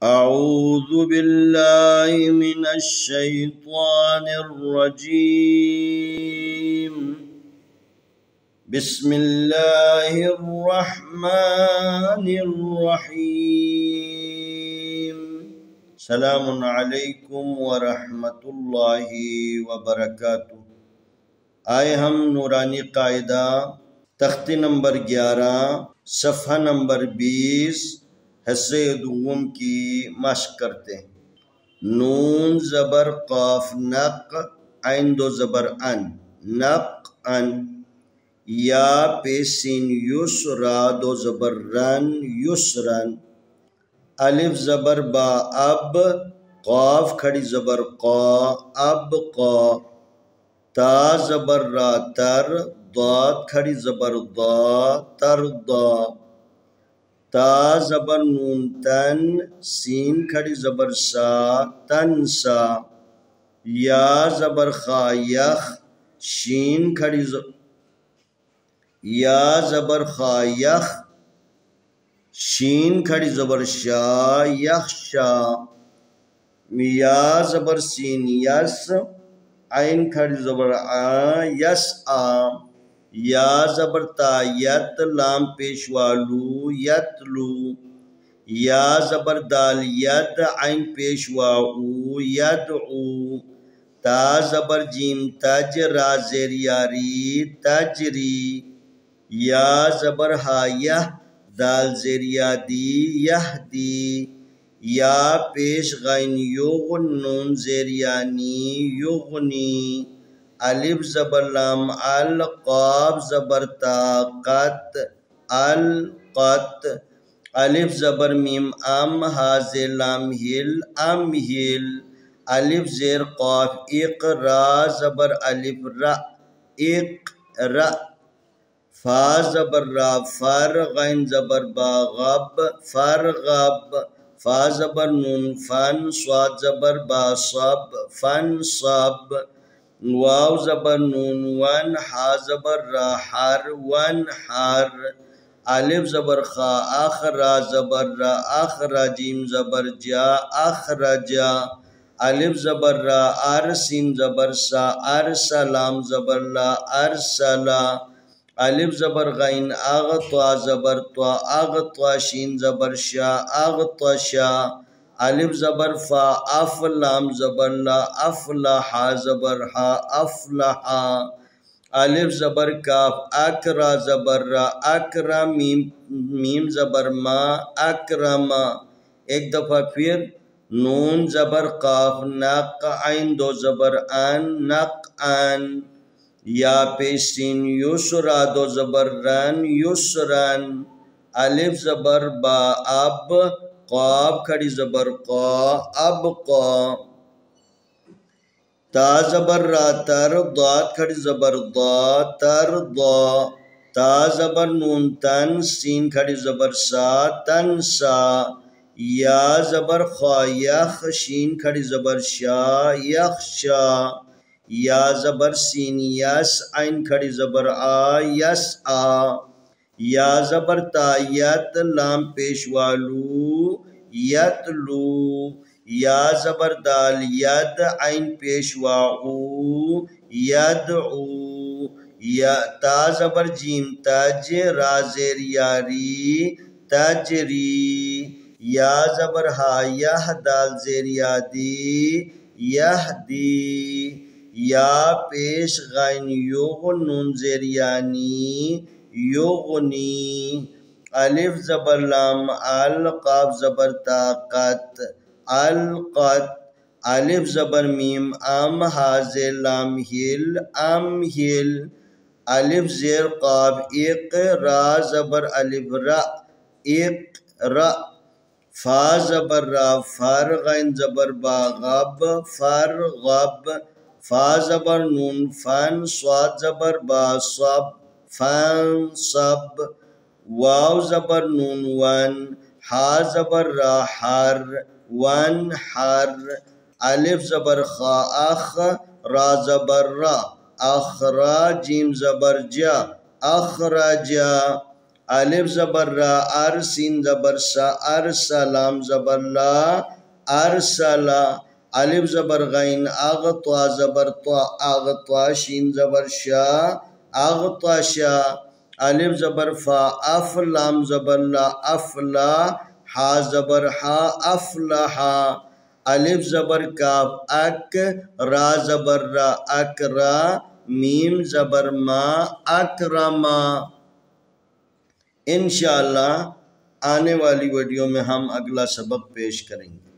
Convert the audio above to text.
अऊज़ु बिल्लाहि मिनश शैतानिर रजीम। बिस्मिल्लाहिर रहमानिर रहीम। सलामुन अलैकुम व रहमतुल्लाहि व बरकातुहू। आए हम नूरानी कायदा तख्ती नंबर 11 सफ़हा नंबर 20 हिस्से दुगुम की मश्क करते हैं। नून ज़बर क़ाफ नक ऐन दो ज़बर अन नक अन। या पेशीन युसरा दो ज़बर रन युसरन। अलिफ ज़बर बा अब क़ाफ खड़ी ज़बर क़ा अब क़ा। ता ज़बर रा तर दाद खड़ी ज़बर दा तर दा। ता ज़बर नून तन सीन खड़ी ज़बर सा तन सा। या ज़बर खा यख शीन खड़ी या ज़बर खा यख शीन खड़ी ज़बर शा यख्शा। या ज़बर सीन यस ऐन खड़ी ज़बर आ यस आ। या ज़बर ता यत लाम पेशवालू यतलू। या ज़बर दाल यद ऐन पेशवाऊ यदऊ। ता ज़बर जीम तज रा ज़ेर यारी तजरी। या ज़बर हा यह दाल ज़ेर यादी यहदी। या पेश गैन युगन नून ज़ेर यानी युगनी। अलिफ ज़बर लाम अल क़ाफ ज़बर ता क़त अल क़त। अलिफ ज़बर मीम अम हा ज़ेर लाम हिल अम हिल। अलिफ ज़ेर क़ाफ इक़ रा ज़बर अलिफ रा इक़ रा। फा ज़बर रा फर गैन ज़बर बा गब फर गब। फा ज़बर नून फन स्वाद ज़बर बा सब फन सब। वाव ज़बर नून वन हा ज़बर रा हर वन हर। अलिफ ज़बर खा अख रा ज़बर रा अख रा जीम ज़बर जा अख रजा। अलिफ ज़बर रा अर सीन ज़बर सा अरसा लाम ज़बर ला अरसला। अलिफ ज़बर गैन अग त्वा ज़बर त्वा अग त्वा शीन ज़बर शा अग त्वशा। अलिफ ज़बर फा अफ लाम ज़बर ला अफला हा ज़बर हा अफलहा। अलिफ ज़बर काफ अकरा ज़बर रा अकरा मीम ज़बर मा अकरमा। एक दफ़ा फिर नून ज़बर काफ नक ऐन दो ज़बर अन नक अन। या पेशीन युसरा दो ज़बर रन युसरन। अलिफ ज़बर बा अब क़ाफ खड़ी ज़बर क़ा अब क़ा। ता ज़बर रा तर दाद खड़ी ज़बर दा तर दा। ता ज़बर नून तन सीन खड़ी ज़बर सा तन सा। या ज़बर खा यख शीन खड़ी ज़बर शा यख्शा। या ज़बर सीन यस ऐन खड़ी ज़बर आ यस आ। या ज़बर ता यत लाम पेशवालू यतलू। या ज़बर दाल यद ऐन पेशवाऊ यदऊ। या ता ज़बर जीम तज रा ज़ेर यारी तजरी। या ज़बर हा यह दाल ज़ेर यादी यहदी। या पेश गैन युगन नून ज़ेर यानी युगनी। अलिफ ज़बर लाम अल क़ाफ ज़बर ता क़त अल क़त। अलिफ ज़बर मीम अम हा ज़ेर लाम हिल अम हिल। अलिफ ज़ेर क़ाफ इक़ रा ज़बर अलिफ रा इक़ रा। फा ज़बर रा फर गैन ज़बर बा गब फर गब। फा ज़बर नून फन स्वाद ज़बर बा सब फन सब। वाव ज़बर नून वन हा ज़बर रा हर वन हर। अलिफ ज़बर खा अख रा ज़बर रा अखरा जीम ज़बर जा अखरजा। अलिफ ज़बर रा, अर सीन ज़बर सा, अरसा, लाम ज़बर ला, अरसला। अलिफ ज़बर गैन, अग़त्वा ज़बर त्वा, अग़त्वा, शीन ज़बर शा, अग़त्वाशा। अलिफ ज़बर फा, अफ, लाम ज़बर ला, अफला, हा ज़बर हा, अफलहा। अलिफ ज़बर काफ, अक, रा ज़बर रा, अकरा, मीम ज़बर मा, अकरमा। इंशाअल्लाह आने वाली वीडियो में हम अगला सबक पेश करेंगे।